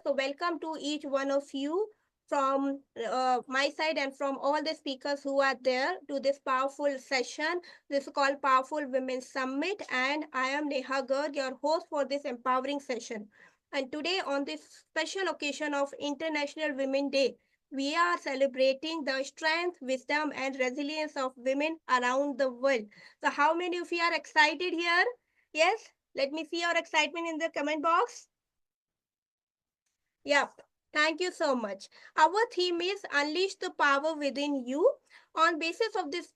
So, welcome to each one of you from my side and from all the speakers who are there to this powerful session. This is called Powerful Women Summit, and I am Neha Garg, your host for this empowering session. And today, on this special occasion of International Women Day, we are celebrating the strength, wisdom, and resilience of women around the world. So, how many of you are excited here? Yes? Let me see your excitement in the comment box. Yep. Thank you so much. Our theme is Unleash the Power Within You. On basis of this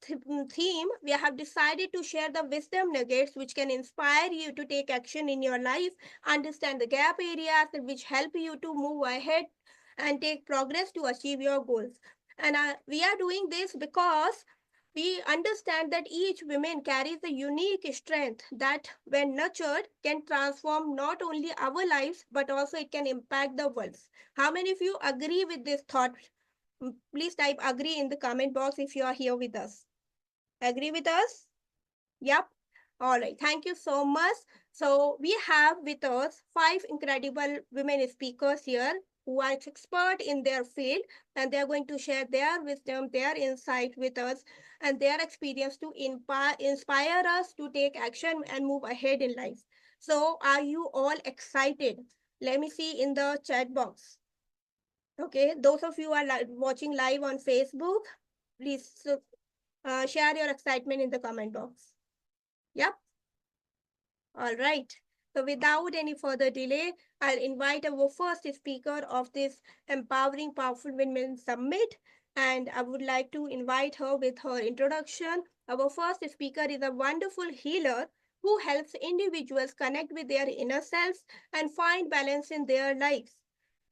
theme, we have decided to share the wisdom nuggets which can inspire you to take action in your life, understand the gap areas which help you to move ahead and take progress to achieve your goals. And we are doing this because we understand that each woman carries a unique strength that, when nurtured, can transform not only our lives but also it can impact the world's. How many of you agree with this thought? Please type agree in the comment box if you are here with us. Agree with us? Yep. All right. Thank you so much. So we have with us five incredible women speakers here who are expert in their field, and they are going to share their wisdom, their insight with us, and their experience to inspire us to take action and move ahead in life. So are you all excited? Let me see in the chat box. Okay, those of you who are watching live on Facebook, please share your excitement in the comment box. Yep. All right. So without any further delay, I'll invite our first speaker of this Empowering Powerful Women Summit. And I would like to invite her with her introduction. Our first speaker is a wonderful healer who helps individuals connect with their inner selves and find balance in their lives.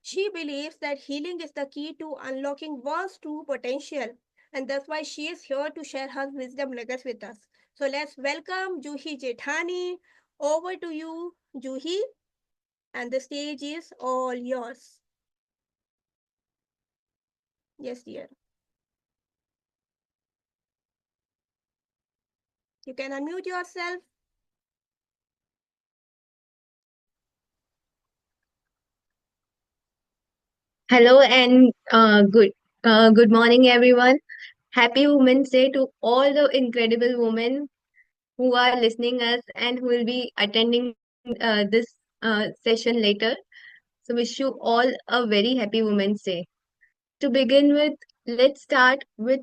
She believes that healing is the key to unlocking one's true potential. And that's why she is here to share her wisdom nuggets with us. So let's welcome Juhi Jethani. Over to you, Juhi, and the stage is all yours. Yes, dear. You can unmute yourself. Hello and good morning, everyone. Happy Women's Day to all the incredible women who are listening us and who will be attending this session later. So wish you all a very happy Women's Day. To begin with, let's start with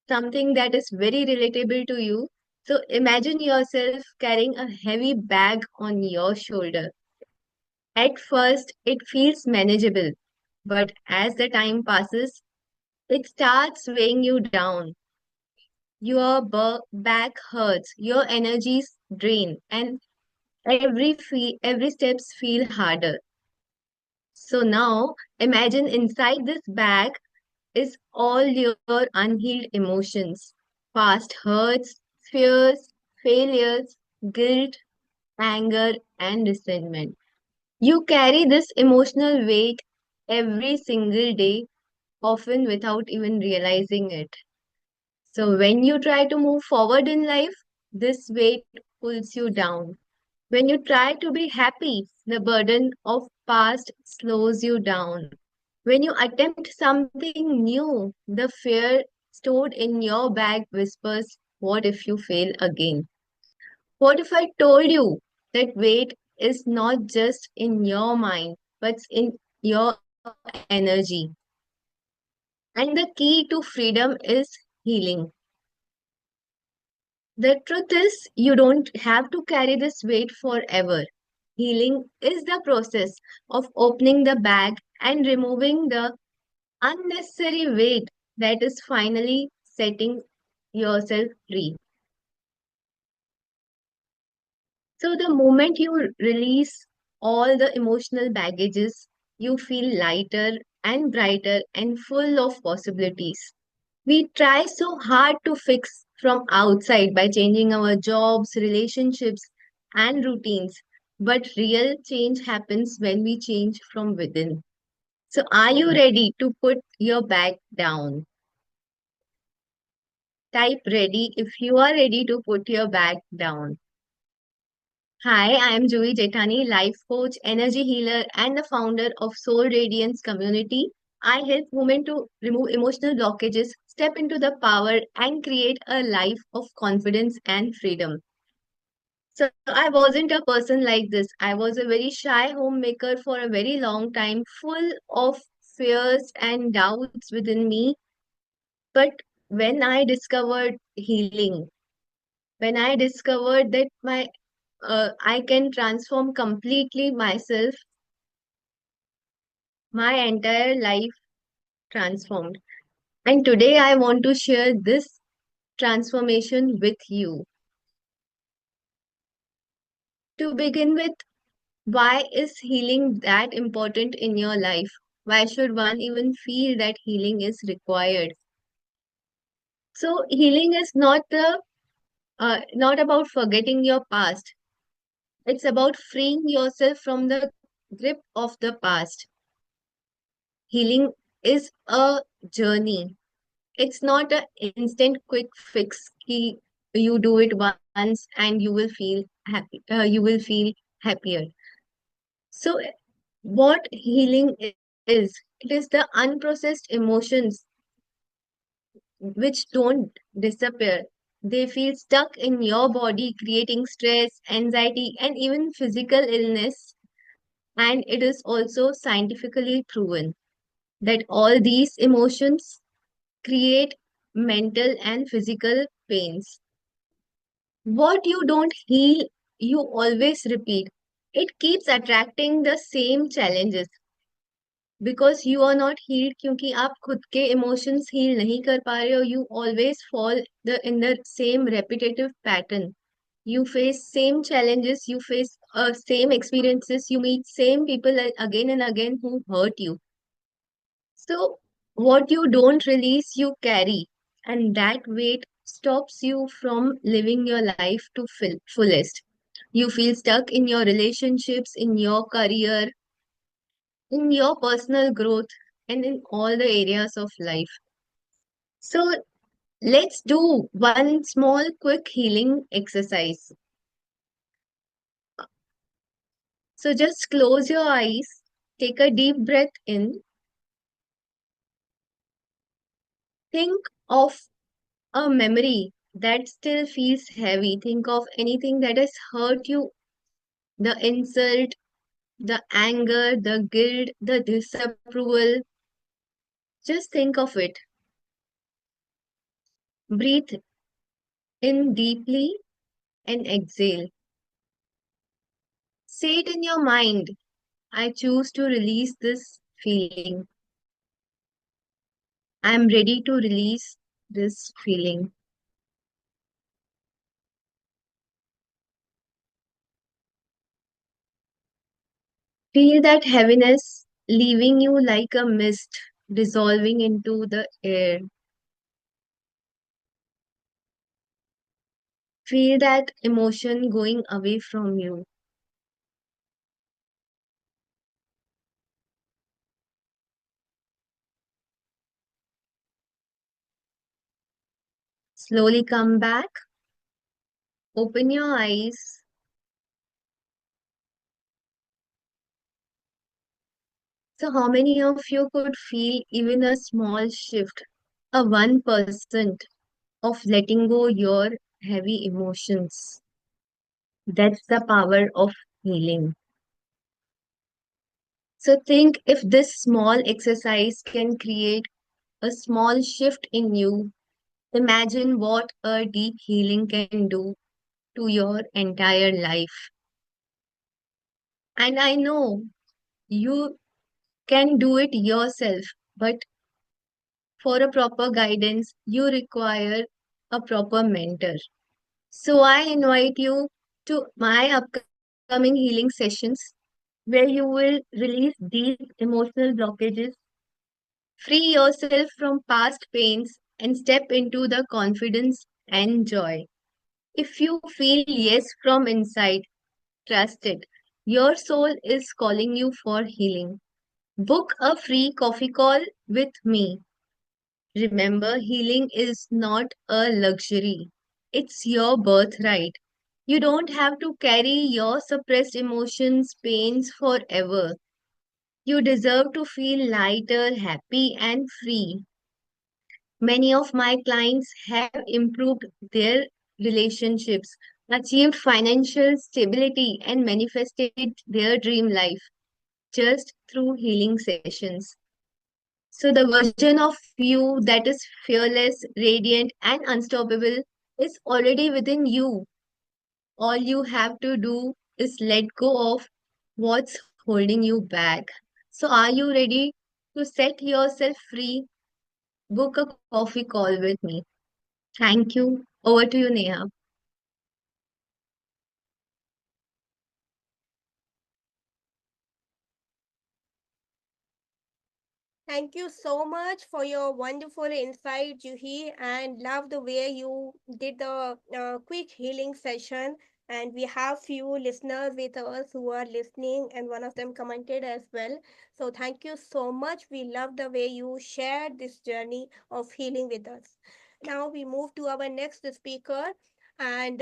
something that is very relatable to you. So imagine yourself carrying a heavy bag on your shoulder. At first, it feels manageable, but as the time passes, it starts weighing you down. Your back hurts, your energies drain, and every steps feel harder. So now imagine inside this bag is all your unhealed emotions, past hurts, fears, failures, guilt, anger, and resentment. You carry this emotional weight every single day, often without even realizing it. So when you try to move forward in life, this weight pulls you down. When you try to be happy, the burden of past slows you down. When you attempt something new, the fear stored in your bag whispers, what if you fail again? What if I told you that weight is not just in your mind, but in your energy? And the key to freedom is healing. The truth is, you don't have to carry this weight forever. Healing is the process of opening the bag and removing the unnecessary weight that is finally setting yourself free. So, the moment you release all the emotional baggages, you feel lighter and brighter and full of possibilities. We try so hard to fix from outside by changing our jobs, relationships, and routines. But real change happens when we change from within. So, are you ready to put your bag down? Type ready if you are ready to put your bag down. Hi, I am Juhi Jethani, life coach, energy healer, and the founder of Soul Radiance Community. I help women to remove emotional blockages, step into the power, and create a life of confidence and freedom. So, I wasn't a person like this. I was a very shy homemaker for a very long time, full of fears and doubts within me. But when I discovered healing, when I discovered that I can transform completely myself, my entire life transformed. And today I want to share this transformation with you. To begin with, why is healing that important in your life? Why should one even feel that healing is required? So healing is not about forgetting your past. It's about freeing yourself from the grip of the past. Healing is a journey. It's not an instant quick fix. You do it once and you will feel happy. You will feel happier. So, what healing is? It is the unprocessed emotions which don't disappear. They feel stuck in your body, creating stress, anxiety, and even physical illness. And it is also scientifically proven that all these emotions create mental and physical pains. What you don't heal, you always repeat. It keeps attracting the same challenges because you are not healed क्योंकि आप खुद के emotions heal नहीं कर पा रहे हो. You always fall in the same repetitive pattern. You face same challenges, you face same experiences, you meet same people again and again who hurt you. So, what you don't release, you carry, and that weight stops you from living your life to fullest. You feel stuck in your relationships, in your career, in your personal growth, and in all the areas of life. So, let's do one small quick healing exercise. So, just close your eyes, take a deep breath in, think of a memory that still feels heavy. Think of anything that has hurt you, the insult, the anger, the guilt, the disapproval. Just think of it. Breathe in deeply and exhale. Say it in your mind. I choose to release this feeling. I am ready to release this feeling. Feel that heaviness leaving you like a mist dissolving into the air. Feel that emotion going away from you. Slowly come back, open your eyes. So, how many of you could feel even a small shift, a 1% of letting go your heavy emotions? That's the power of healing. So, think if this small exercise can create a small shift in you, imagine what a deep healing can do to your entire life. And I know you can do it yourself, but for a proper guidance, you require a proper mentor. So I invite you to my upcoming healing sessions where you will release deep emotional blockages, free yourself from past pains, and step into the confidence and joy. If you feel yes from inside, trust it. Your soul is calling you for healing. Book a free coffee call with me. Remember, healing is not a luxury, it's your birthright. You don't have to carry your suppressed emotions, pains forever. You deserve to feel lighter, happy, and free. Many of my clients have improved their relationships, achieved financial stability, and manifested their dream life just through healing sessions. So, the version of you that is fearless, radiant, and unstoppable is already within you. All you have to do is let go of what's holding you back. So, are you ready to set yourself free? Book a coffee call with me. Thank you. Over to you, Neha. Thank you so much for your wonderful insight, Juhi, and love the way you did the quick healing session. And we have few listeners with us who are listening, and one of them commented as well. So thank you so much. We love the way you shared this journey of healing with us. Now we move to our next speaker, and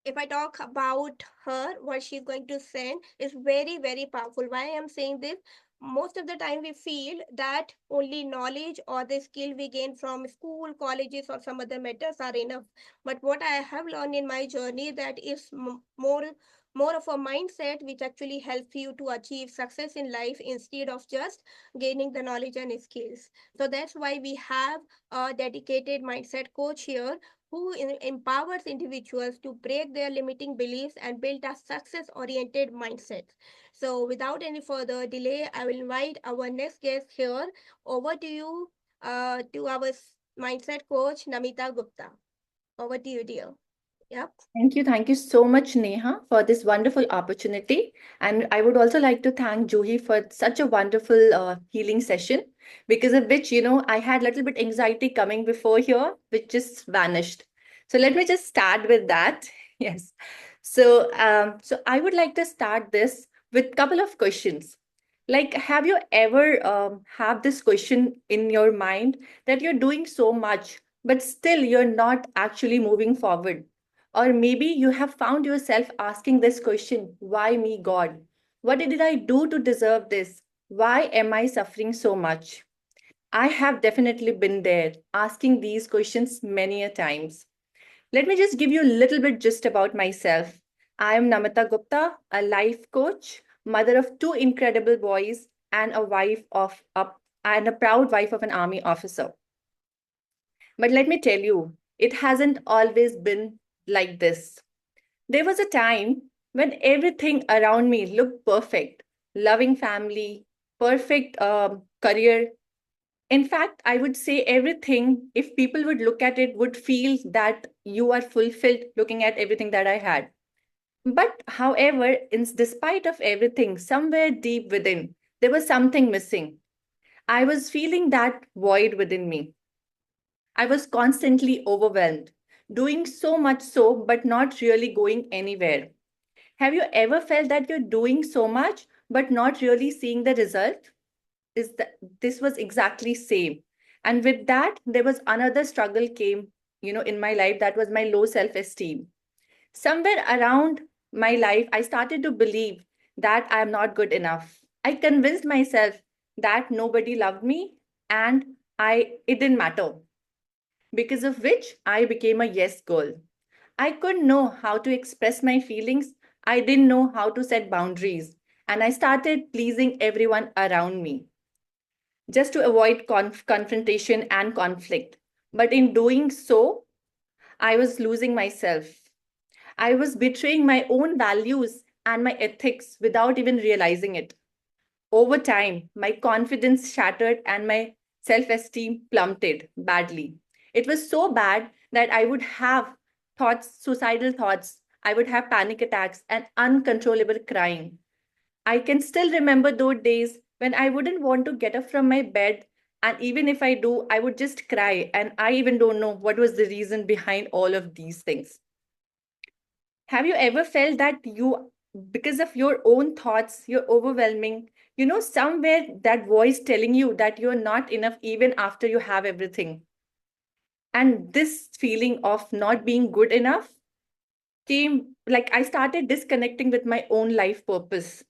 if I talk about her, what she's going to send is very, very powerful. Why I am saying this? Most of the time, we feel that only knowledge or the skill we gain from school, colleges, or some other matters are enough. But what I have learned in my journey that is more of a mindset which actually helps you to achieve success in life instead of just gaining the knowledge and skills. So that's why we have a dedicated mindset coach here who empowers individuals to break their limiting beliefs and build a success oriented mindset. So, without any further delay, I will invite our next guest here. Over to you, to our mindset coach, Namita Gupta. Over to you, dear. Yep. Thank you. Thank you so much, Neha, for this wonderful opportunity. And I would also like to thank Juhi for such a wonderful healing session, because of which, I had a little bit anxiety coming before here, which just vanished. So let me just start with that. Yes. So I would like to start this with a couple of questions. Like, have you ever have this question in your mind that you're doing so much, but still you're not actually moving forward? Or maybe you have found yourself asking this question: why me, God? What did I do to deserve this? Why am I suffering so much? I have definitely been there, asking these questions many a times. Let me just give you a little bit just about myself. I am Namita Gupta, a life coach, mother of two incredible boys, and a proud wife of an army officer. But let me tell you, it hasn't always been like this. There was a time when everything around me looked perfect: loving family, perfect career. In fact, I would say everything, if people would look at it, would feel that you are fulfilled looking at everything that I had. But however, despite of everything, somewhere deep within, there was something missing. I was feeling that void within me. I was constantly overwhelmed, doing so much so, but not really going anywhere. Have you ever felt that you're doing so much but not really seeing the result? Is that this was exactly same. And with that, there was another struggle came, in my life, that was my low self-esteem. Somewhere around my life, I started to believe that I am not good enough. I convinced myself that nobody loved me and I it didn't matter, because of which I became a yes girl. I couldn't know how to express my feelings. I didn't know how to set boundaries. And I started pleasing everyone around me just to avoid confrontation and conflict. But in doing so, I was losing myself. I was betraying my own values and my ethics without even realizing it. Over time, my confidence shattered and my self esteem plummeted badly. It was so bad that I would have suicidal thoughts, I would have panic attacks, and uncontrollable crying. I can still remember those days when I wouldn't want to get up from my bed, and even if I do, I would just cry, and I even don't know what was the reason behind all of these things. Have you ever felt that because of your own thoughts, you're overwhelming? Somewhere that voice telling you that you're not enough even after you have everything. And this feeling of not being good enough, came, like I started disconnecting with my own life purpose.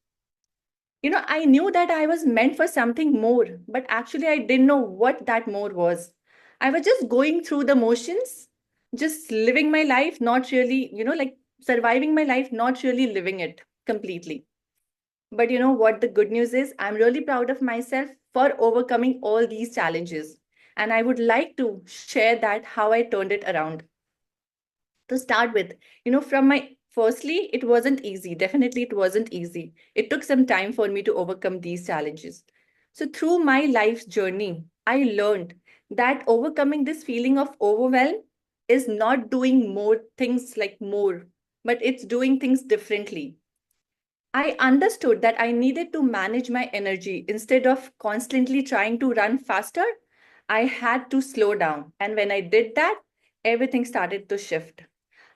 I knew that I was meant for something more, but actually I didn't know what that more was. I was just going through the motions, just living my life, not really, like surviving my life, not really living it completely. But you know what the good news is? I'm really proud of myself for overcoming all these challenges. And I would like to share that how I turned it around. To start with, from my firstly, it wasn't easy. Definitely, it wasn't easy. It took some time for me to overcome these challenges. So, through my life's journey, I learned that overcoming this feeling of overwhelm is not doing more things like more, but it's doing things differently. I understood that I needed to manage my energy instead of constantly trying to run faster. I had to slow down. And when I did that, everything started to shift.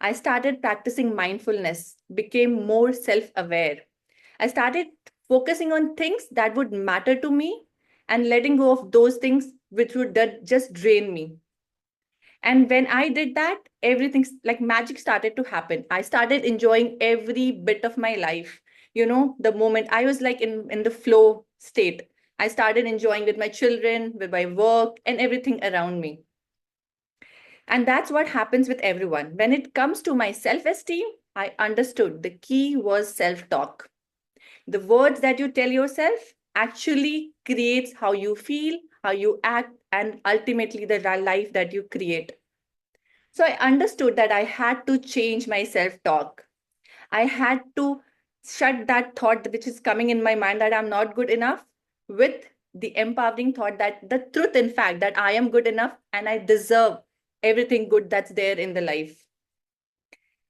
I started practicing mindfulness, became more self aware. I started focusing on things that would matter to me and letting go of those things which would just drain me. And when I did that, everything like magic started to happen. I started enjoying every bit of my life. The moment I was like in the flow state, I started enjoying with my children, with my work, and everything around me. And that's what happens with everyone. When it comes to my self esteem, I understood the key was self talk. The words that you tell yourself actually creates how you feel, how you act, and ultimately the life that you create. So I understood that I had to change my self talk. I had to shut that thought which is coming in my mind that I'm not good enough with the empowering thought that the truth, in fact, that I am good enough and I deserve everything good that's there in the life.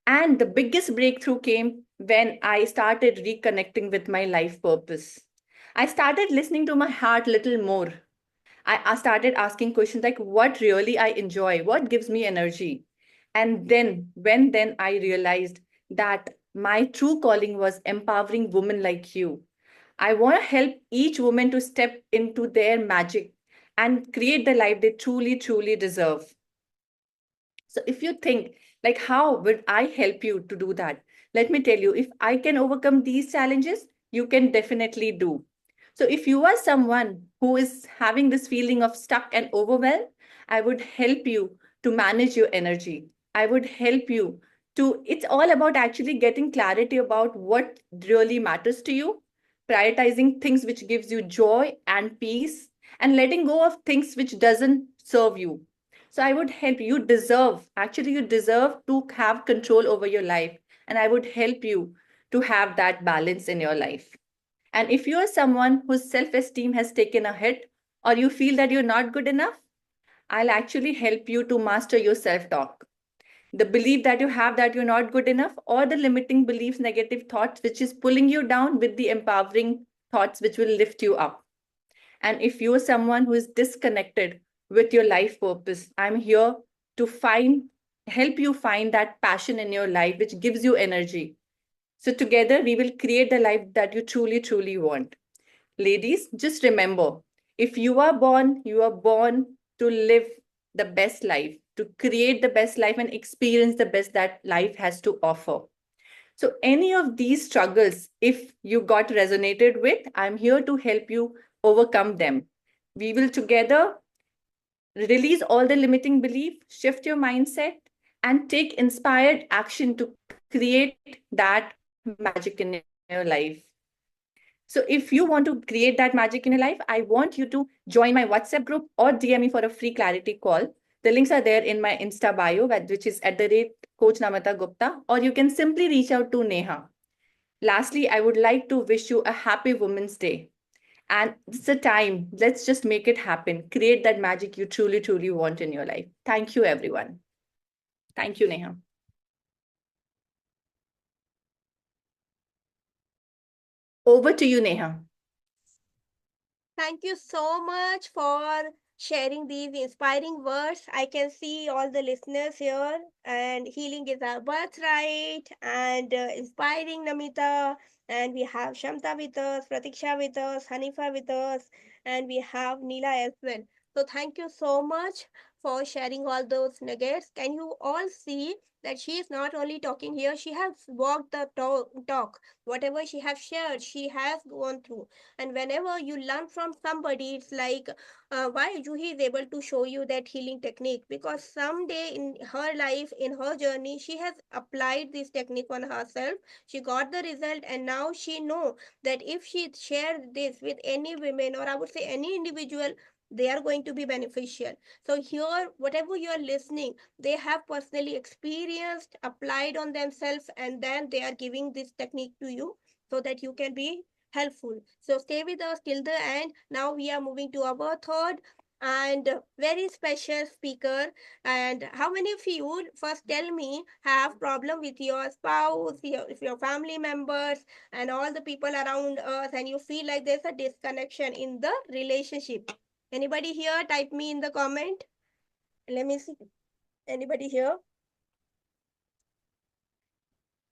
And the biggest breakthrough came when I started reconnecting with my life purpose. I started listening to my heart a little more. I started asking questions like what really I enjoy, what gives me energy. And then I realized that my true calling was empowering women like you. I want to help each woman to step into their magic and create the life they truly, truly deserve. So if you think like how would I help you to do that? Let me tell you, if I can overcome these challenges, you can definitely do. So if you are someone who is having this feeling of stuck and overwhelmed, I would help you to manage your energy. I would help you to, it's all about actually getting clarity about what really matters to you, prioritizing things which gives you joy and peace, and letting go of things which doesn't serve you. So I would help you deserve, actually, you deserve to have control over your life. And I would help you to have that balance in your life. And if you are someone whose self esteem has taken a hit or you feel that you're not good enough, I'll actually help you to master your self talk. The belief that you have that you're not good enough, or the limiting beliefs, negative thoughts, which is pulling you down with the empowering thoughts, which will lift you up. And if you're someone who is disconnected with your life purpose, I'm here to help you find that passion in your life, which gives you energy. So together we will create the life that you truly, truly want. Ladies, just remember, if you are born to live the best life, to create the best life and experience the best that life has to offer. So, any of these struggles, if you got resonated with, I'm here to help you overcome them. We will together release all the limiting belief, shift your mindset, and take inspired action to create that magic in your life. So, if you want to create that magic in your life, I want you to join my WhatsApp group or DM me for a free clarity call. The links are there in my Insta bio, which is at the rate Coach Namita Gupta, or you can simply reach out to Neha. Lastly, I would like to wish you a happy Women's Day. And it's a time. Let's just make it happen. Create that magic you truly, truly want in your life. Thank you, everyone. Thank you, Neha. Over to you, Neha. Thank you so much for sharing these inspiring words. I can see all the listeners here, and healing is our birthright, and inspiring Namita. And we have Shamta with us, Pratiksha with us, Hanifa with us, and we have Neela as well. So, thank you so much for sharing all those nuggets. Can you all see that she is not only talking here, she has walked the talk. Whatever she has shared, she has gone through. And whenever you learn from somebody, it's like why Juhi is able to show you that healing technique, because someday in her life, in her journey, she has applied this technique on herself. She got the result, and now she know that if she shared this with any women, or I would say any individual, they are going to be beneficial. So here, whatever you are listening, they have personally experienced, applied on themselves, and then they are giving this technique to you so that you can be helpful. So stay with us till the end. Now we are moving to our third and very special speaker. And how many of you, first tell me, have problem with your spouse, your family members, and all the people around us, and you feel like there's a disconnection in the relationship? Anybody here? Type me in the comment. Let me see. Anybody here?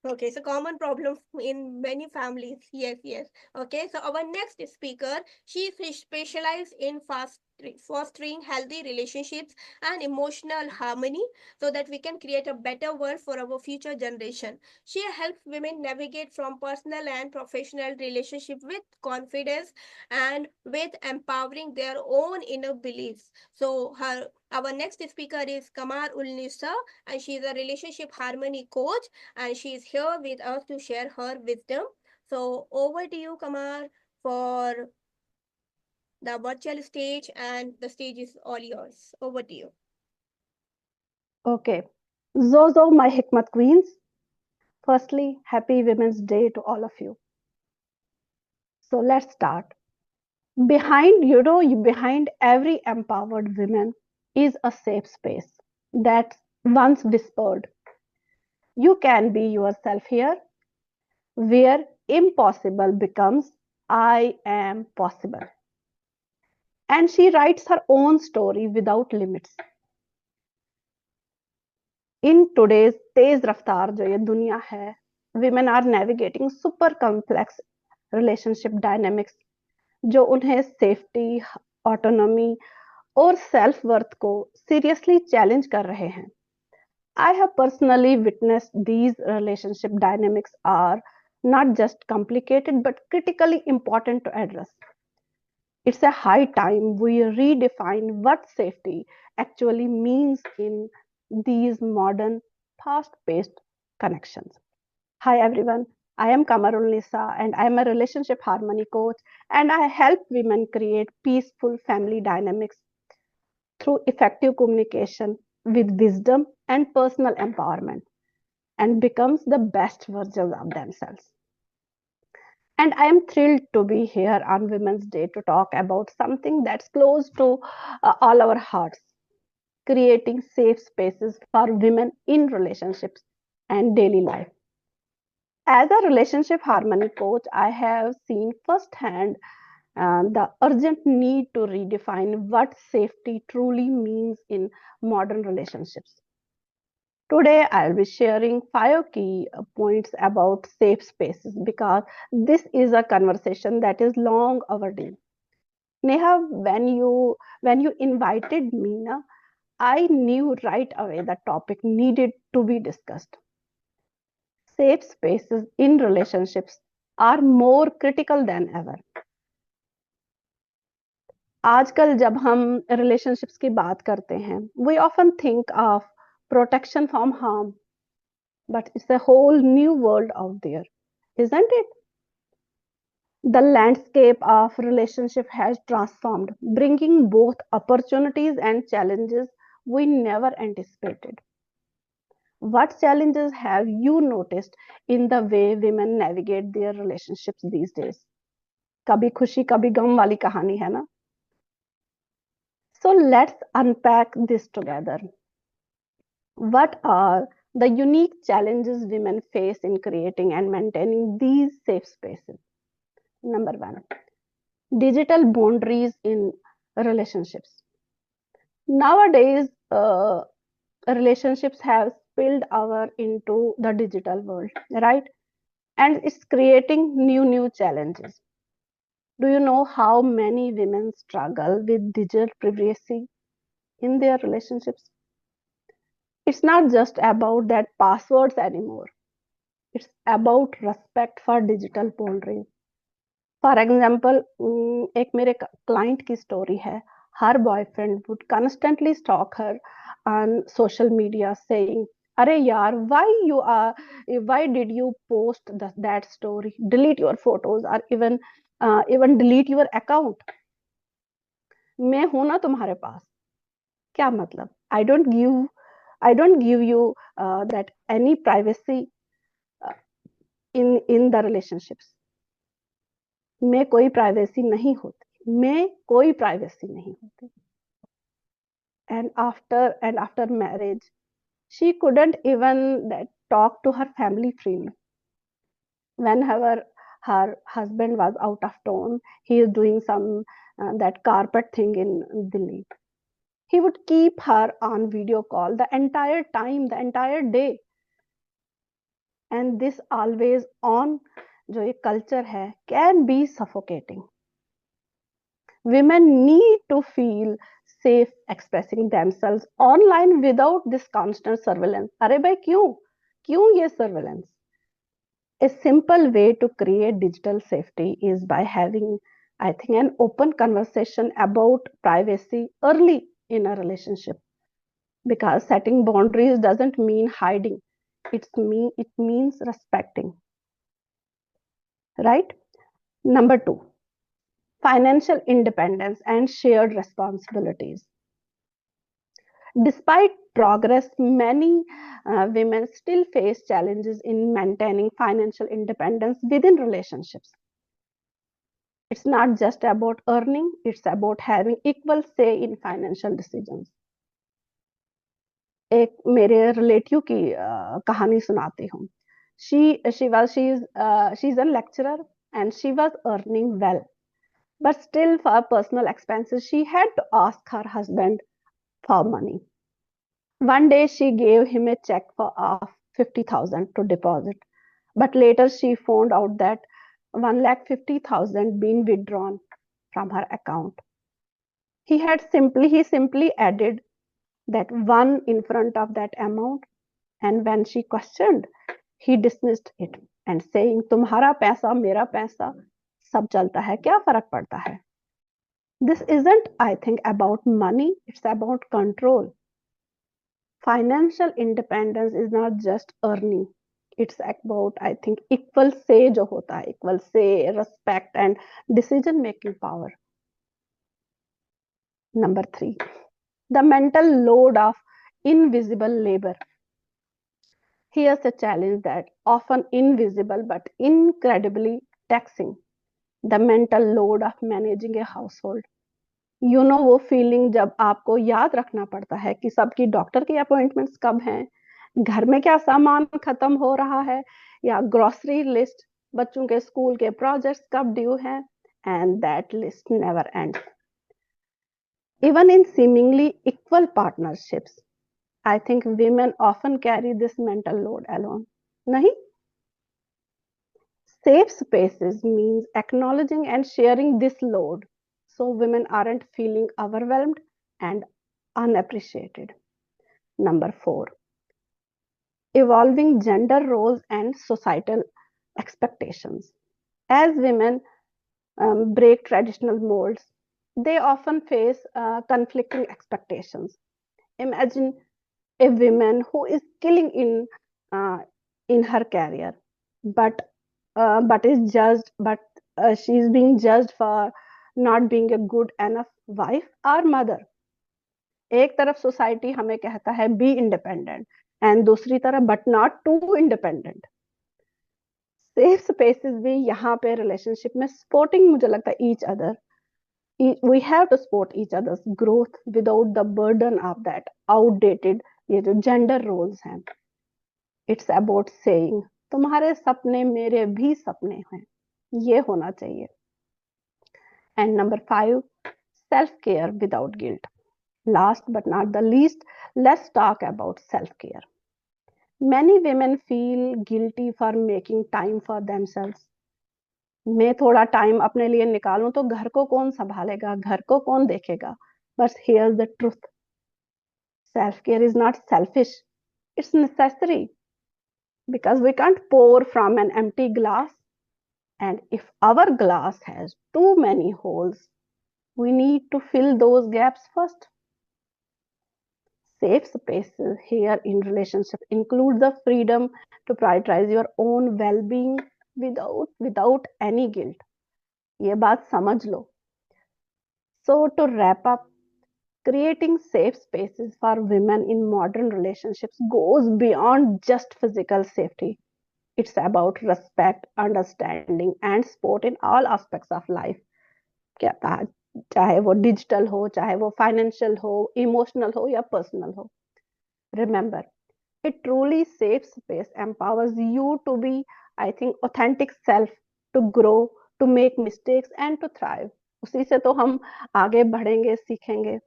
Okay, so common problem in many families. Yes, yes. Okay, so our next speaker, she specializes in fostering healthy relationships and emotional harmony so that we can create a better world for our future generation. She helps women navigate from personal and professional relationship with confidence and with empowering their own inner beliefs. So her our next speaker is Kamar Ulnisa, and she is a relationship harmony coach, and she is here with us to share her wisdom. So over to you, Kamar, for the virtual stage, and the stage is all yours. Over to you. Okay. Zozo, my Hikmat Queens. Firstly, happy Women's Day to all of you. So let's start. Behind every empowered woman is a safe space that once whispered, "You can be yourself here," where impossible becomes "I am possible." And she writes her own story without limits. In today's तेज रफ्तार जो ये दुनिया है, women are navigating super complex relationship dynamics जो उन्हें safety, autonomy और self worth को seriously challenge कर रहे हैं. I have personally witnessed these relationship dynamics are not just complicated but critically important to address. It's a high time we redefine what safety actually means in these modern, fast paced connections. Hi everyone, I am Kamarul Nisa and I am a relationship harmony coach, and I help women create peaceful family dynamics through effective communication with wisdom and personal empowerment, and becomes the best versions of themselves. And I am thrilled to be here on Women's Day to talk about something that's close to all our hearts: creating safe spaces for women in relationships and daily life. As a relationship harmony coach, I have seen firsthand the urgent need to redefine what safety truly means in modern relationships. Today, I'll be sharing 5 key points about safe spaces because this is a conversation that is long overdue. Neha, when you invited me, na, I knew right away the topic needed to be discussed. Safe spaces in relationships are more critical than ever. आजकल जब हम relationships की बात करते हैं, we often think of protection from harm, but it's a whole new world out there, isn't it? The landscape of relationship has transformed, bringing both opportunities and challenges we never anticipated. What challenges have you noticed in the way women navigate their relationships these days? कभी खुशी कभी गम वाली कहानी है ना? So let's unpack this together. What are the unique challenges women face in creating and maintaining these safe spaces? Number one, digital boundaries in relationships. Nowadays, relationships have spilled over into the digital world, right? And it's creating new challenges. Do you know how many women struggle with digital privacy? in their relationships. It's not just about that passwords anymore. It's about respect for digital boundaries. For example एक मेरे client की story है. हर boyfriend would constantly stock her on social media saying, अरे यार why did you post that story, delete your photos or even delete your account. मैं हूं ना तुम्हारे पास, क्या मतलब? I don't give you that any privacy in the relationships. में कोई प्राइवेसी नहीं होती, में कोई प्राइवेसी नहीं होती. And after marriage she couldn't even talk to her family freely. Whenever her husband was out of town, he is doing some that carpet thing in Delhi, he would keep her on video call the entire time, the entire day. And this always on जो ये culture है can be suffocating. Women need to feel safe expressing themselves online without this constant surveillance. अरे भाई क्यों ये surveillance? A simple way to create digital safety is by having, I think, an open conversation about privacy early in a relationship. Because setting boundaries doesn't mean hiding. It means respecting. Right? Number 2, financial independence and shared responsibilities. Despite progress, many women still face challenges in maintaining financial independence within relationships. It's not just about earning, it's about having equal say in financial decisions. एक मेरे relative की कहानी सुनाती हूँ. She's a lecturer and she was earning well, but still for personal expenses she had to ask her husband for money. One day she gave him a check of 50,000 to deposit, but later she found out that 1,50,000 been withdrawn from her account. He simply added that one in front of that amount, and when she questioned, he dismissed it and saying, तुम्हारा पैसा मेरा पैसा सब चलता है, क्या फर्क पड़ता है? This isn't, I think, about money, it's about control. Financial independence is not just earning, it's about, I think, equal say जो होता है, equal say, respect and decision making power. Number 3, the mental load of invisible labor. Here's a challenge that often invisible but incredibly taxing: the mental load of managing a household. वो feeling जब आपको याद रखना पड़ता है कि सबकी doctor की अपॉइंटमेंट्स कब हैं, घर में क्या सामान खत्म हो रहा है, या ग्रोसरी लिस्ट, बच्चों के स्कूल के प्रोजेक्ट्स कब ड्यू हैं, and that list never ends. Even in seemingly equal partnerships, I think women often carry this mental load alone. Nahi? Safe spaces means acknowledging and sharing this load so women aren't feeling overwhelmed and unappreciated. Number 4, evolving gender roles and societal expectations. As women break traditional molds, they often face conflicting expectations. Imagine a woman who is killing in her career, but she is being judged for not being a good enough wife or mother. एक तरफ society हमें कहता है be independent, and दूसरी तरफ but not too independent. Safe spaces भी यहाँ पे रिलेशनशिप में सपोर्टिंग, मुझे लगता है, each other. We have to support each other's growth without the burden of that outdated ये जो जेंडर रोल्स हैं. इट्स अबाउट सेइंग, तुम्हारे सपने मेरे भी सपने हैं, ये होना चाहिए. And number 5, self care without guilt. Last but not the least, let's talk about self-care. Many women feel guilty for making time for themselves. मैं थोड़ा टाइम अपने लिए निकालूं तो घर को कौन संभालेगा, घर को कौन देखेगा? But here's the truth: Self care is not selfish, it's necessary because we can't pour from an empty glass. And if our glass has too many holes, we need to fill those gaps first. Safe spaces here in relationship include the freedom to prioritize your own well-being without any guilt. ये बात समझ लो. So to wrap up, creating safe spaces for women in modern relationships goes beyond just physical safety. It's about respect, understanding, and support in all aspects of life. क्या चाहे वो digital हो, चाहे वो financial हो, इमोशनल हो या personal हो. Remember, a truly safe space empowers you to be, I think, authentic self, to grow, to make mistakes, and to thrive. उसी से तो हम आगे बढ़ेंगे, सीखेंगे.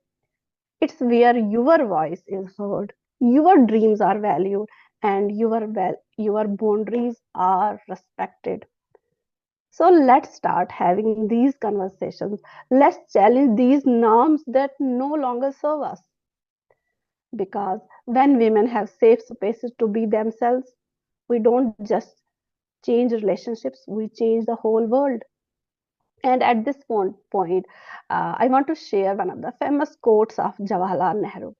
It's where your voice is heard, your dreams are valued, and your boundaries are respected. So let's start having these conversations. Let's challenge these norms that no longer serve us. Because when women have safe spaces to be themselves, we don't just change relationships, we change the whole world. And at this point, I want to share one of the famous quotes of Jawaharlal Nehru,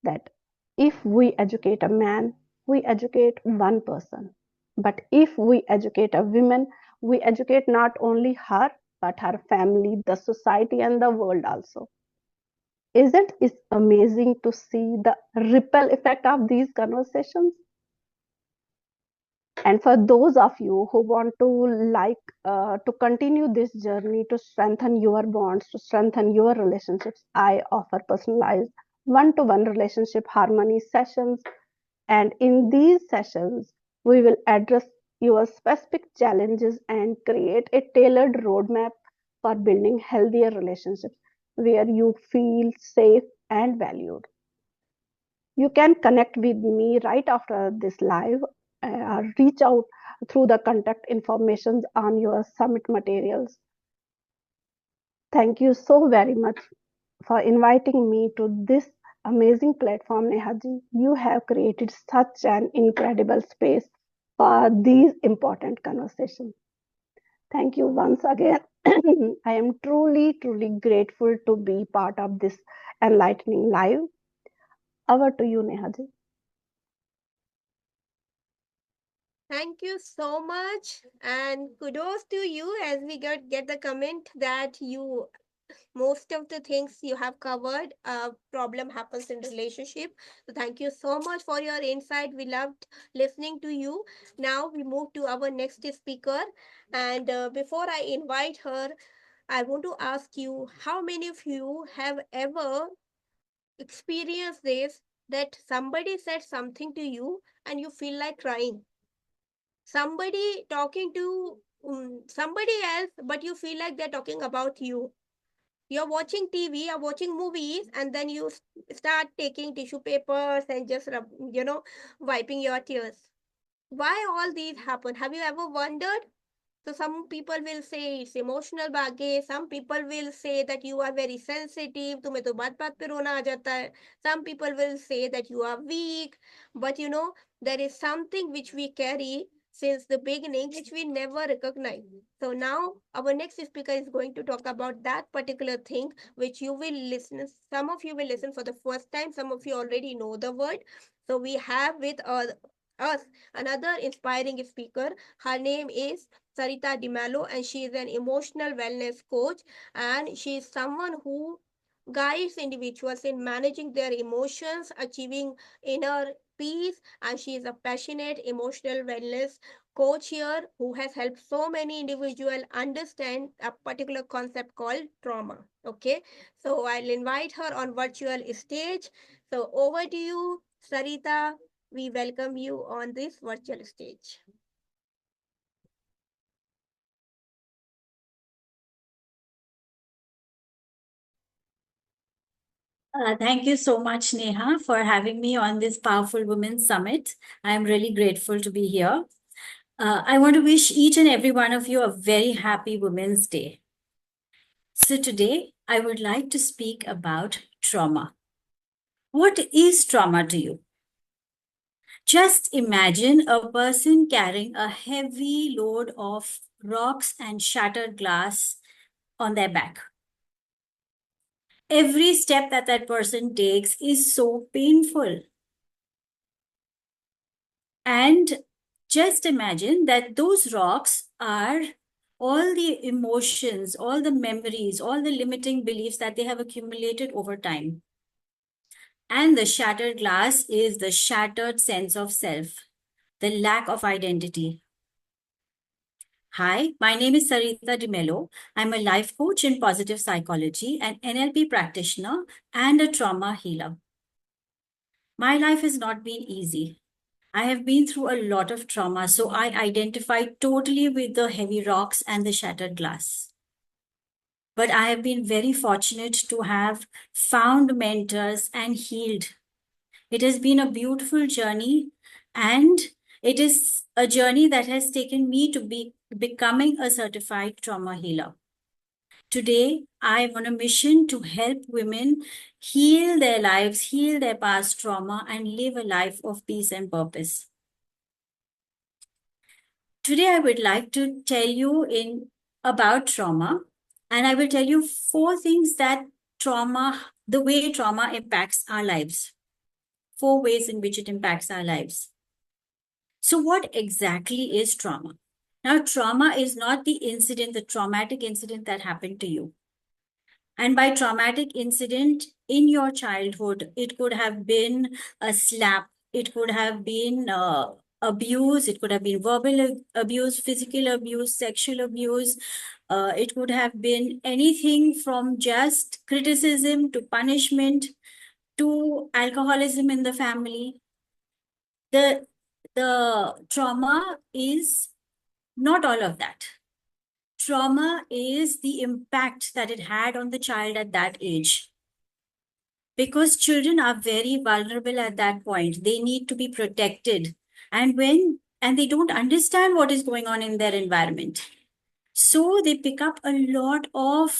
that if we educate a man, we educate one person. But if we educate a woman, we educate not only her, but her family, the society, and the world also. Isn't it amazing to see the ripple effect of these conversations? And for those of you who want to to continue this journey, to strengthen your bonds, to strengthen your relationships, I offer personalized one-to-one relationship harmony sessions. And in these sessions, we will address your specific challenges and create a tailored roadmap for building healthier relationships where you feel safe and valued. You can connect with me right after this live, or reach out through the contact information on your summit materials. Thank you so very much for inviting me to this amazing platform, Nehaji. You have created such an incredible space for these important conversations. Thank you once again. I am truly grateful to be part of this enlightening live. Over to you, Nehaji. Thank you so much, and kudos to you as we get the comment that you most of the things you have covered problem happens in relationship. So thank you so much for your insight. We loved listening to you. Now we move to our next speaker, and before I invite her, I want to ask you, how many of you have ever experienced this, that somebody said something to you and you feel like crying? Somebody talking to somebody else, but you feel like they're talking about you. You're watching TV, you're watching movies, and then you start taking tissue papers and just wiping your tears. Why all these happen? Have you ever wondered? So some people will say it's emotional baggage. Some people will say that you are very sensitive. तुम्हें तो बात बात पे रोना आ जाता है. Some people will say that you are weak. But there is something which we carry since the beginning which we never recognize. So now our next speaker is going to talk about that particular thing which you will listen. Some of you will listen for the first time. Some of you already know the word. So we have with us another inspiring speaker. Her name is Sarita Dimalo, and she is an emotional wellness coach, and she is someone who guides individuals in managing their emotions, achieving inner peace, and she is a passionate emotional wellness coach here who has helped so many individuals understand a particular concept called trauma. Okay, so I'll invite her on virtual stage. So over to you, Sarita. We welcome you on this virtual stage. Thank you so much, Neha, for having me on this Powerful Women's Summit. I am really grateful to be here. I want to wish each and every one of you a very happy Women's Day. So, today I would like to speak about trauma. What is trauma to you? Just imagine a person carrying a heavy load of rocks and shattered glass on their back. Every step that that person takes is so painful. And just imagine that those rocks are all the emotions, all the memories, all the limiting beliefs that they have accumulated over time. And the shattered glass is the shattered sense of self, the lack of identity. Hi, my name is Sarita DiMello. I'm a life coach in positive psychology, an NLP practitioner, and a trauma healer. My life has not been easy. I have been through a lot of trauma, so I identify totally with the heavy rocks and the shattered glass. But I have been very fortunate to have found mentors and healed. It has been a beautiful journey, and it is a journey that has taken me to be becoming a certified trauma healer. Today, I am on a mission to help women heal their lives, heal their past trauma, and live a life of peace and purpose. Today, I would like to tell you about trauma, and I will tell you 4 things that the way trauma impacts our lives. 4 ways in which it impacts our lives. So, what exactly is trauma? Now, trauma is not the incident, the traumatic incident that happened to you. And by traumatic incident in your childhood, it could have been a slap, it could have been abuse, it could have been verbal abuse, physical abuse, sexual abuse. It could have been anything from just criticism to punishment to alcoholism in the family. The, the trauma is not all of that. Trauma is the impact that it had on the child at that age. Because children are very vulnerable at that point. They need to be protected. And they don't understand what is going on in their environment. So they pick up a lot of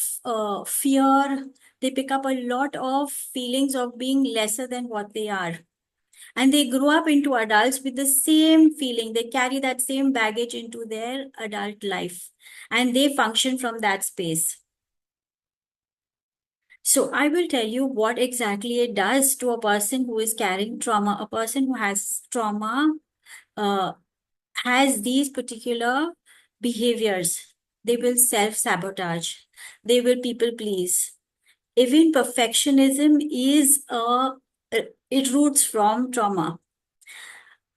fear. They pick up a lot of feelings of being lesser than what they are. And they grow up into adults with the same feeling. They carry that same baggage into their adult life. And they function from that space. So I will tell you what exactly it does to a person who is carrying trauma. A person who has trauma uh, has these particular behaviors. They will self-sabotage. They will people please. Even perfectionism it roots from trauma.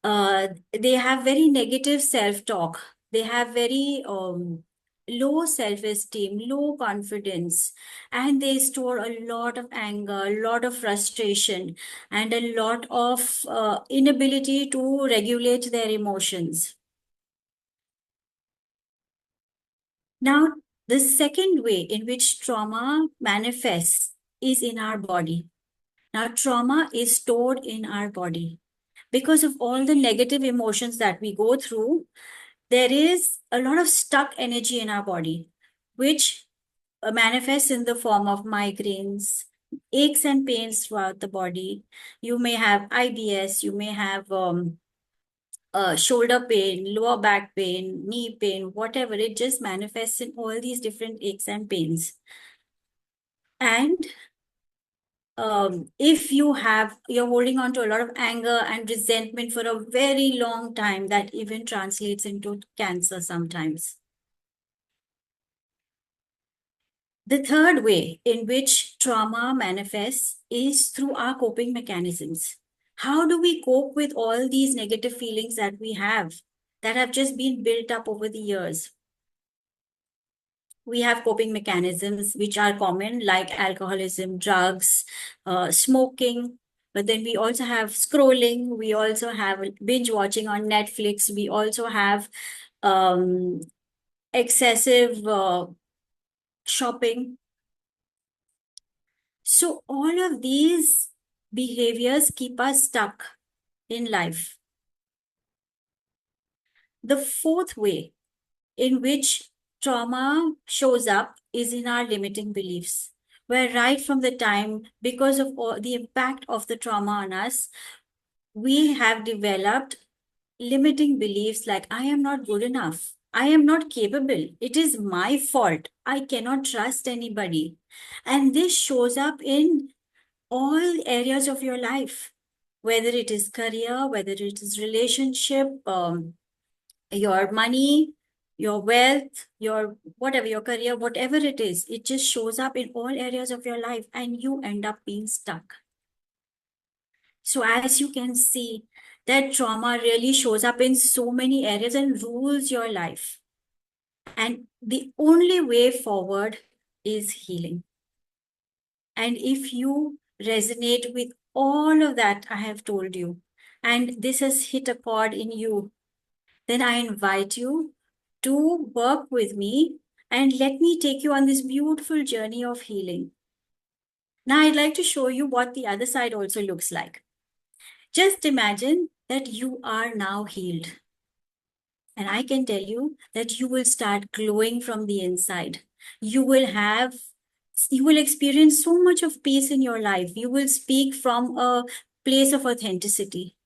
They have very negative self-talk. They have very low self-esteem, low confidence, and they store a lot of anger, a lot of frustration, and a lot of inability to regulate their emotions. Now, the second way in which trauma manifests is in our body. Now, trauma is stored in our body. Because of all the negative emotions that we go through, there is a lot of stuck energy in our body, which manifests in the form of migraines, aches and pains throughout the body. You may have IBS, you may have shoulder pain, lower back pain, knee pain, whatever. It just manifests in all these different aches and pains. And if you're holding on to a lot of anger and resentment for a very long time, that even translates into cancer sometimes. The third way in which trauma manifests is through our coping mechanisms. How do we cope with all these negative feelings that we have that have just been built up over the years? We have coping mechanisms which are common, like alcoholism, drugs, smoking. But then we also have scrolling. We also have binge watching on Netflix. We also have um, excessive shopping. So all of these behaviors keep us stuck in life. The fourth way in which trauma shows up is in our limiting beliefs. where right from the time, because of all the impact of the trauma on us, we have developed limiting beliefs like, I am not good enough, I am not capable, it is my fault, I cannot trust anybody. And this shows up in all areas of your life, whether it is career, whether it is relationship, your money, your wealth, your whatever, your career, whatever it is, it just shows up in all areas of your life and you end up being stuck. So as you can see, that trauma really shows up in so many areas and rules your life. And the only way forward is healing. And if you resonate with all of that I have told you, and this has hit a chord in you, then I invite you to work with me and let me take you on this beautiful journey of healing. Now, I'd like to show you what the other side also looks like. Just imagine that you are now healed. And I can tell you that you will start glowing from the inside. You will experience so much of peace in your life. You will speak from a place of authenticity.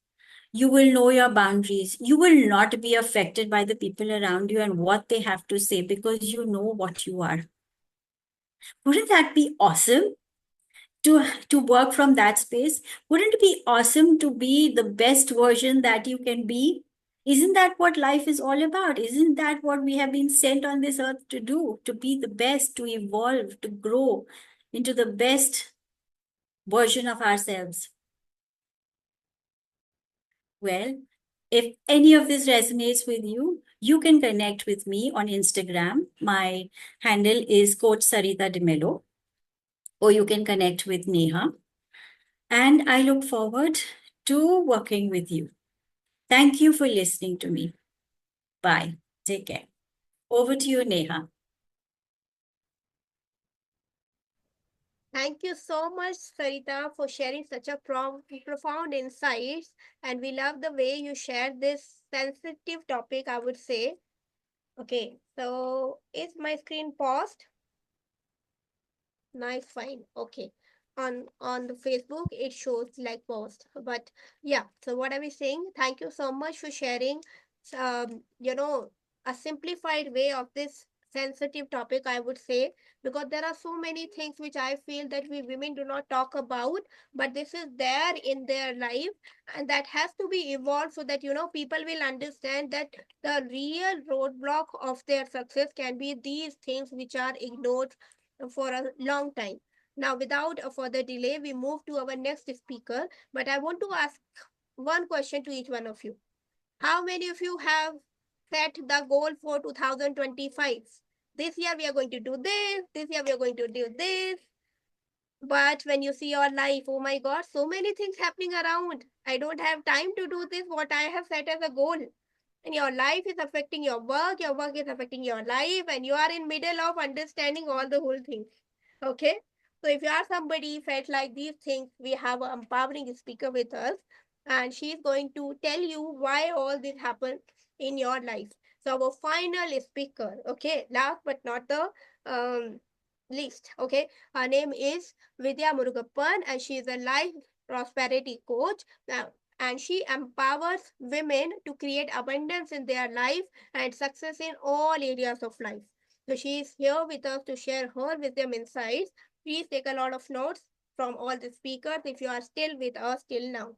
You will know your boundaries. You will not be affected by the people around you and what they have to say because you know what you are. Wouldn't that be awesome to work from that space? Wouldn't it be awesome to be the best version that you can be? Isn't that what life is all about? Isn't that what we have been sent on this earth to do? To be the best, to evolve, to grow into the best version of ourselves. Well, if any of this resonates with you, you can connect with me on Instagram. My handle is Coach Sarita De Mello, or you can connect with Neha. And I look forward to working with you. Thank you for listening to me. Bye. Take care. Over to you, Neha. Thank you so much, Sarita, for sharing such a profound insights. And we love the way you shared this sensitive topic, I would say. Okay, so is my screen paused? Nice, fine. Okay. On the Facebook, it shows like post. But yeah, so what are we saying? Thank you so much for sharing you know, a simplified way of this sensitive topic, I would say, because there are so many things which I feel that we women do not talk about, but this is there in their life, and that has to be evolved so that people will understand that the real roadblock of their success can be these things which are ignored for a long time. Now, without a further delay, we move to our next speaker. But I want to ask one question to each one of you. How many of you have set the goal for 2025? This year we are going to do this year we are going to do this. But when you see your life, oh my God, so many things happening around. I don't have time to do this, what I have set as a goal. And your life is affecting your work is affecting your life, and you are in middle of understanding all the whole things. Okay, so if you are somebody felt like these things, we have an empowering speaker with us, and she is going to tell you why all this happened in your life. So our final speaker, okay, last but not the least, okay, her name is Vidya Murugappan, and she is a life prosperity coach. Now, and she empowers women to create abundance in their life and success in all areas of life. So she is here with us to share her wisdom insights. Please take a lot of notes from all the speakers if you are still with us till now.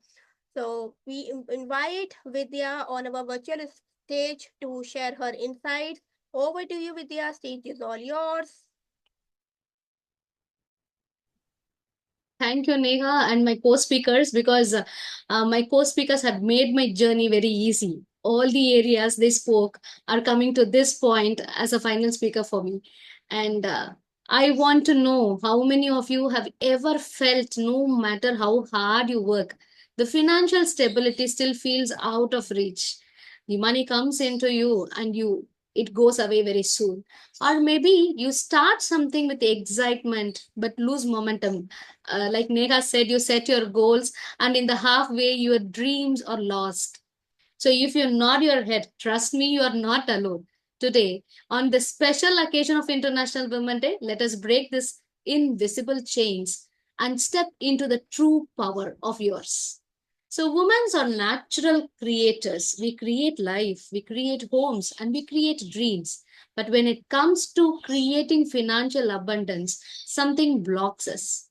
So we invite Vidya on our virtual stage to share her insights. Over to you, Vidya. Stage is all yours. Thank you, Neha, and my co-speakers, because my co-speakers have made my journey very easy. All the areas they spoke are coming to this point as a final speaker for me. And I want to know how many of you have ever felt, no matter how hard you work, the financial stability still feels out of reach. The money comes into you and it goes away very soon. Or maybe you start something with excitement but lose momentum, like Neha said, you set your goals, and in the halfway, your dreams are lost. So if you nod your head, trust me, you are not alone. Today, on the special occasion of International Women's Day, let us break this invisible chains and step into the true power of yours. So, women are natural creators. We create life, we create homes, and we create dreams. But when it comes to creating financial abundance, something blocks us.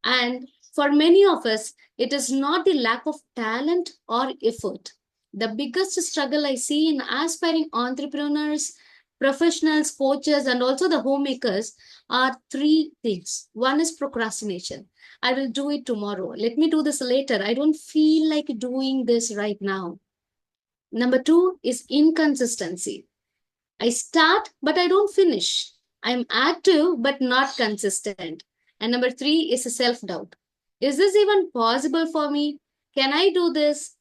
And for many of us, it is not the lack of talent or effort. The biggest struggle I see in aspiring entrepreneurs, professionals, coaches, and also the homemakers are three things. One is procrastination. I will do it tomorrow. Let me do this later. I don't feel like doing this right now. Number two is inconsistency. I start, but I don't finish. I'm active, but not consistent. And number three is a self doubt. Is this even possible for me? Can I do this?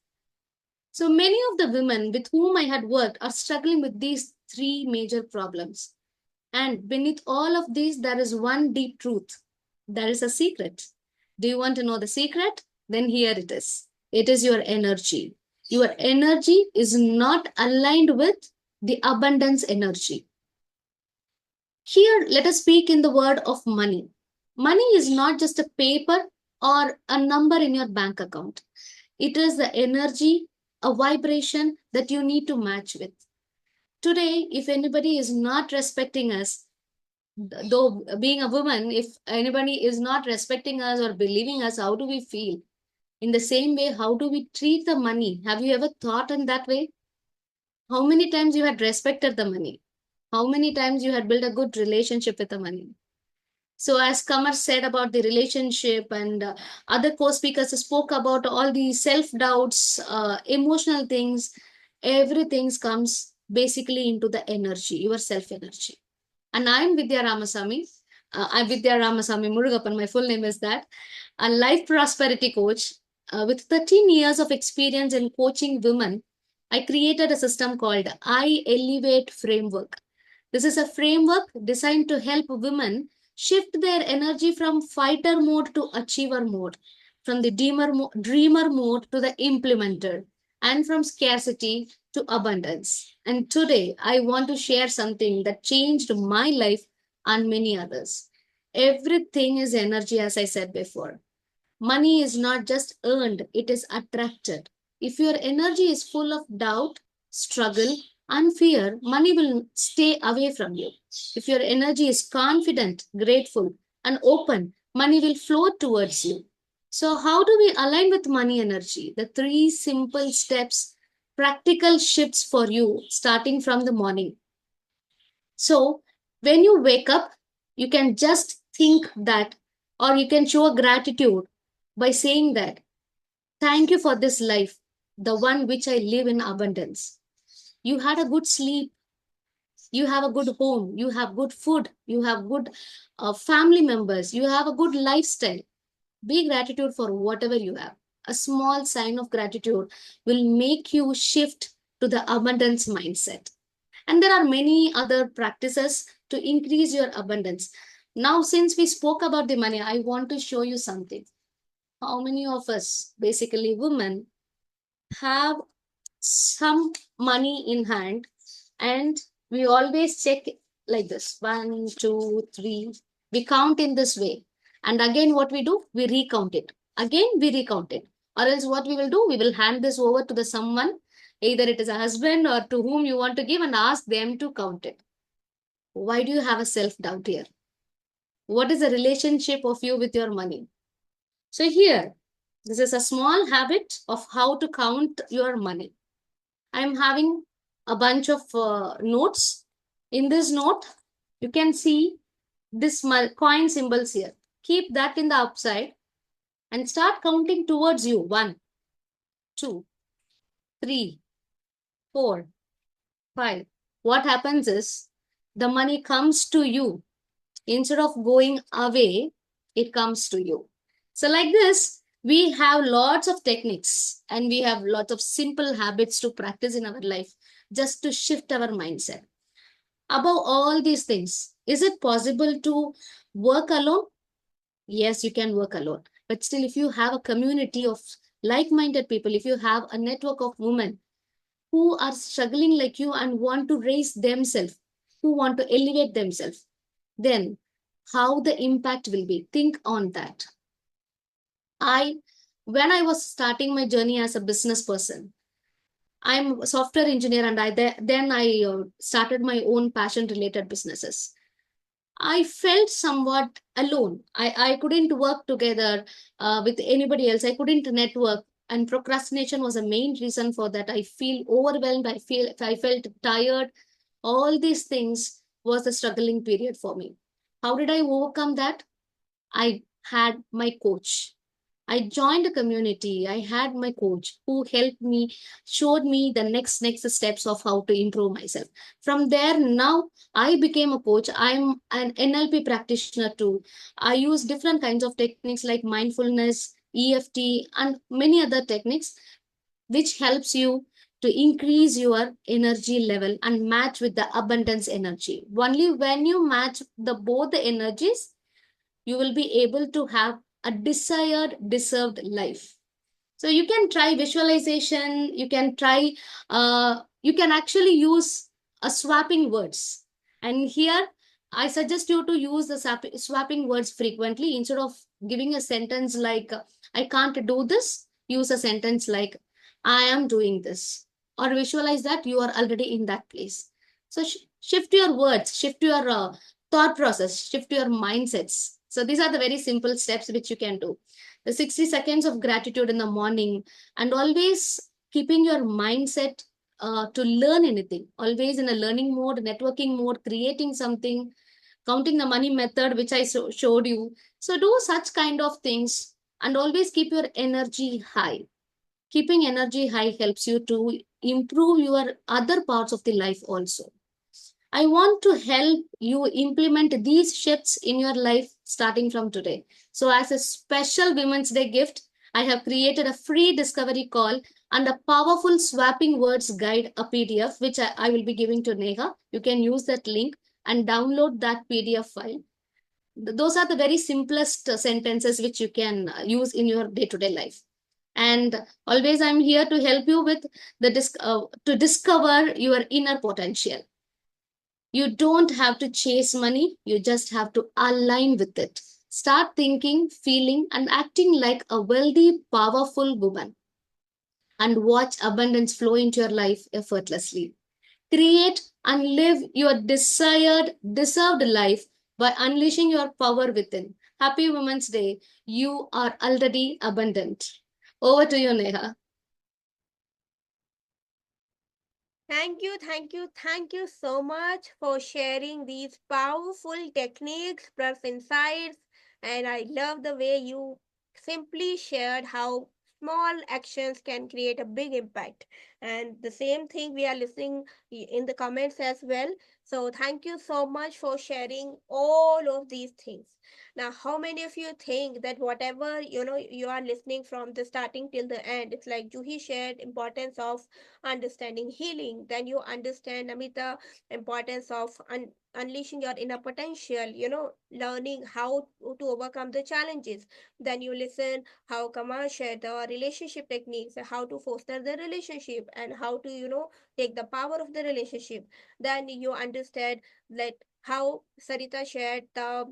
So many of the women with whom I had worked are struggling with these three major problems. And beneath all of these, there is one deep truth. There is a secret. Do you want to know the secret? Then here it is. It is your energy. Your energy is not aligned with the abundance energy. Here, let us speak in the word of money. Money is not just a paper or a number in your bank account. It is the energy, a vibration that you need to match with. Today, if anybody is not respecting us, though being a woman, if anybody is not respecting us or believing us, how do we feel? In the same way, how do we treat the money? Have you ever thought in that way? How many times you had respected the money? How many times you had built a good relationship with the money? So, as Kamar said about the relationship, and other co-speakers spoke about all the self-doubts, emotional things, everything comes basically into the energy, your self-energy. And I'm Vidya Ramasamy. I'm Vidya Ramasamy Murugapan. My full name is that. A life prosperity coach with 13 years of experience in coaching women. I created a system called I Elevate Framework. This is a framework designed to help women shift their energy from fighter mode to achiever mode, from the dreamer mode to the implementer, and from scarcity to abundance. And today, I want to share something that changed my life and many others. Everything is energy, as I said before. Money is not just earned, it is attracted. If your energy is full of doubt, struggle, and fear, money will stay away from you. If your energy is confident, grateful, and open, money will flow towards you. So, how do we align with money energy? The three simple steps, practical shifts for you starting from the morning. So, when you wake up, you can just think that, or you can show gratitude by saying that, thank you for this life, the one which I live in abundance. You had a good sleep, you have a good home, you have good food, you have good family members, you have a good lifestyle. Be gratitude for whatever you have. A small sign of gratitude will make you shift to the abundance mindset. And there are many other practices to increase your abundance. Now, since we spoke about the money, I want to show you something. How many of us, basically women, have some money in hand, and we always check like this: 1, 2, 3. We count in this way. And again, what we do? We recount it. Again, we recount it. Or else what we will do? We will hand this over to the someone, either it is a husband or to whom you want to give, and ask them to count it. Why do you have a self-doubt here? What is the relationship of you with your money? So here, this is a small habit of how to count your money. I'm having a bunch of notes. In this note, you can see this coin symbols here. Keep that in the upside and start counting towards you. 1, 2, 3, 4, 5. What happens is the money comes to you. Instead of going away, it comes to you. So like this, we have lots of techniques and we have lots of simple habits to practice in our life just to shift our mindset. Above all these things, is it possible to work alone? Yes, you can work alone. But still, if you have a community of like-minded people, if you have a network of women who are struggling like you and want to raise themselves, who want to elevate themselves, then how the impact will be. Think on that. I, when I was starting my journey as a business person, I'm a software engineer, and then I started my own passion related businesses. I felt somewhat alone. I couldn't work together with anybody else. I couldn't network, and procrastination was a main reason for that. I feel overwhelmed. I felt tired. All these things was a struggling period for me. How did I overcome that? I had my coach. I joined a community. I had my coach who helped me, showed me the next steps of how to improve myself. From there, now I became a coach. I'm an NLP practitioner too. I use different kinds of techniques like mindfulness, EFT, and many other techniques, which helps you to increase your energy level and match with the abundance energy. Only when you match the both the energies, you will be able to have a desired, deserved life. So you can try visualization, you can actually use a swapping words. And here, I suggest you to use the swapping words frequently. Instead of giving a sentence like, I can't do this, use a sentence like, I am doing this. Or visualize that you are already in that place. So shift your words, shift your thought process, shift your mindsets. So these are the very simple steps which you can do. The 60 seconds of gratitude in the morning, and always keeping your mindset to learn anything, always in a learning mode, networking mode, creating something, counting the money method, which I showed you. So do such kind of things, and always keep your energy high. Keeping energy high helps you to improve your other parts of the life also. I want to help you implement these shifts in your life starting from today. So, as a special Women's Day gift, I have created a free discovery call and a powerful swapping words guide, a PDF, which I will be giving to Neha. You can use that link and download that PDF file. Those are the very simplest sentences which you can use in your day to day life. And always, I'm here to help you with to discover your inner potential. You don't have to chase money, you just have to align with it. Start thinking, feeling, and acting like a wealthy, powerful woman, and watch abundance flow into your life effortlessly. Create and live your desired, deserved life by unleashing your power within. Happy Women's Day. You are already abundant. Over to you, Neha. Thank you so much for sharing these powerful techniques plus insights. And I love the way you simply shared how small actions can create a big impact. And the same thing we are listening in the comments as well. So thank you so much for sharing all of these things. Now, how many of you think that whatever you are listening from the starting till the end, it's like Juhi shared importance of understanding healing, then you understand, Namita, importance of unleashing your inner potential, learning how to overcome the challenges. Then you listen how Kama shared the relationship techniques, how to foster the relationship, and how to take the power of the relationship. Then you understand that how Sarita shared the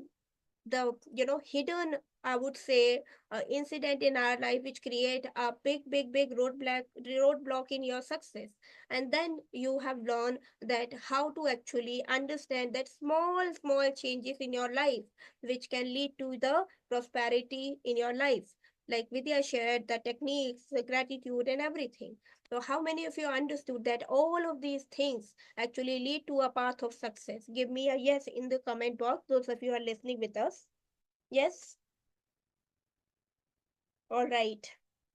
hidden, I would say, incident in our life which create a big roadblock in your success. And then you have learned that how to actually understand that small changes in your life which can lead to the prosperity in your life. Like Vidya shared the techniques, the gratitude, and everything. So how many of you understood that all of these things actually lead to a path of success? Give me a yes in the comment box, those of you who are listening with us. Yes? All right.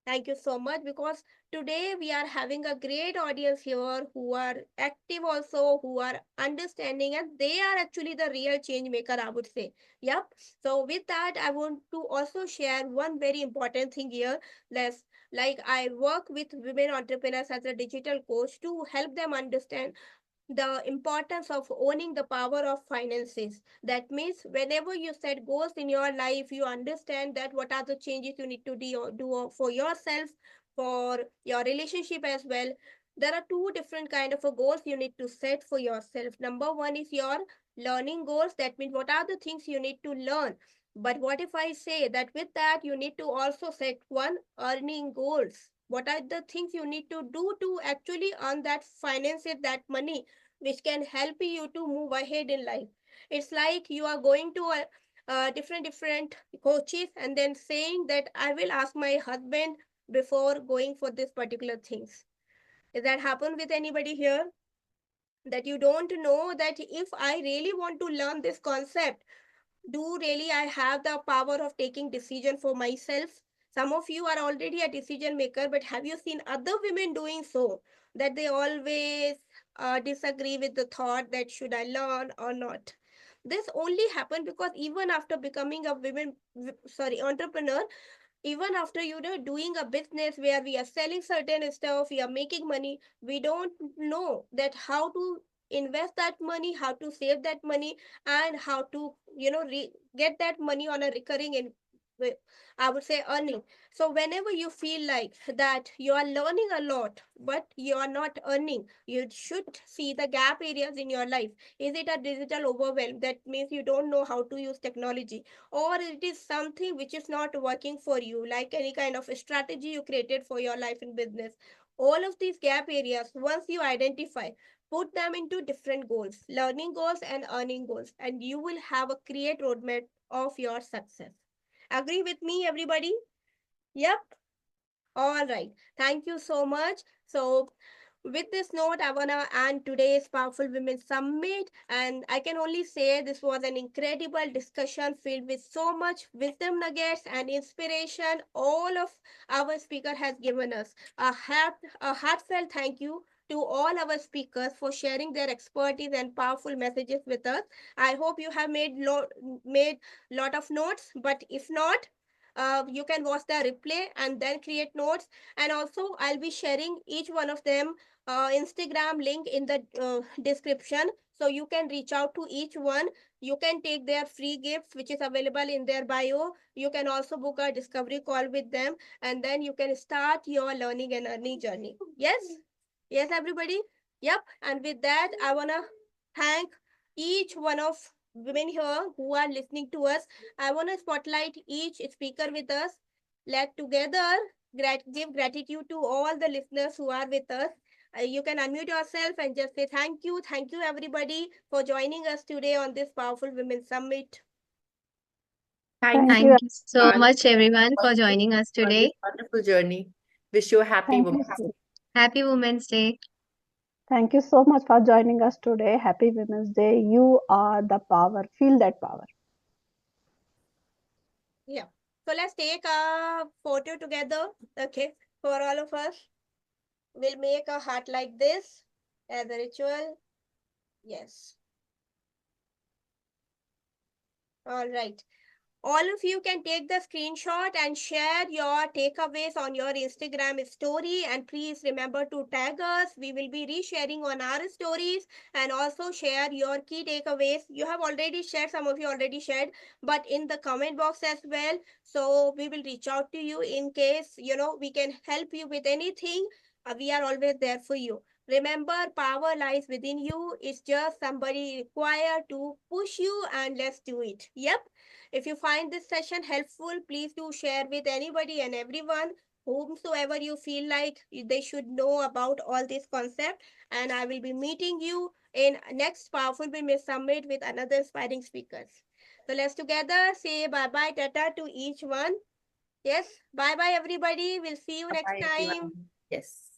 Thank you so much, because today we are having a great audience here who are active also, who are understanding, and they are actually the real change maker, I would say. Yep. So with that, I want to also share one very important thing here. Let's like I work with women entrepreneurs as a digital coach to help them understand the importance of owning the power of finances. That means whenever you set goals in your life, you understand that what are the changes you need to do for yourself, for your relationship as well. There are two different kind of a goals you need to set for yourself. Number one is your Learning goals, that means what are the things you need to learn. But what if I say that with that you need to also set one earning goals? What are the things you need to do to actually earn that finances, that money, which can help you to move ahead in life? It's like you are going to different coaches and then saying that I will ask my husband before going for this particular things. Does that happen with anybody here? That you don't know that if I really want to learn this concept, do really I have the power of taking decision for myself? Some of you are already a decision maker, but have you seen other women doing so? That they always disagree with the thought that should I learn or not? This only happened because even after becoming a entrepreneur, even after doing a business where we are selling certain stuff, we are making money, we don't know that how to invest that money, how to save that money, and how to get that money on a recurring in I would say earning. So whenever you feel like that you are learning a lot but you are not earning, you should see the gap areas in your life. Is it a digital overwhelm, that means you don't know how to use technology, or it is something which is not working for you, like any kind of a strategy you created for your life and business? All of these gap areas, once you identify, put them into different goals, learning goals and earning goals, and you will have a create roadmap of your success. Agree with me, everybody? Yep. All right. Thank you so much. So, with this note, I wanna end today's Powerful Women Summit, and I can only say this was an incredible discussion filled with so much wisdom nuggets and inspiration. All of our speaker has given us a heartfelt thank you to all our speakers for sharing their expertise and powerful messages with us. I hope you have made lot of notes, but if not, you can watch the replay and then create notes. And also, I'll be sharing each one of them Instagram link in the description. So you can reach out to each one. You can take their free gifts, which is available in their bio. You can also book a discovery call with them, and then you can start your learning and earning journey. Yes? Yes, everybody? Yep. And with that, I want to thank each one of women here who are listening to us. I want to spotlight each speaker with us. Let together give gratitude to all the listeners who are with us. You can unmute yourself and just say thank you. Thank you, everybody, for joining us today on this Powerful Women Summit. Thank Thank you, you. Thank you so everyone, much, everyone, for on joining us this today. wonderful journey. Wish you a happy Thank woman. you. Happy Women's Day. Thank you so much for joining us today. Happy Women's Day. You are the power. Feel that power. Yeah. So let's take a photo together. Okay. For all of us, we'll make a heart like this as a ritual. Yes. All right. All of you can take the screenshot and share your takeaways on your Instagram story. And please remember to tag us. We will be resharing on our stories, and also share your key takeaways. You have already shared, some of you already shared, but in the comment box as well. So we will reach out to you in case, we can help you with anything. We are always there for you. Remember, power lies within you. It's just somebody required to push you, and let's do it. Yep. If you find this session helpful, please do share with anybody and everyone, whomsoever you feel like they should know about all this concept. And I will be meeting you in next Powerful Women Summit with another inspiring speakers. So let's together say bye-bye, tata to each one. Yes, bye-bye everybody. We'll see you next Bye, time. everyone. Yes.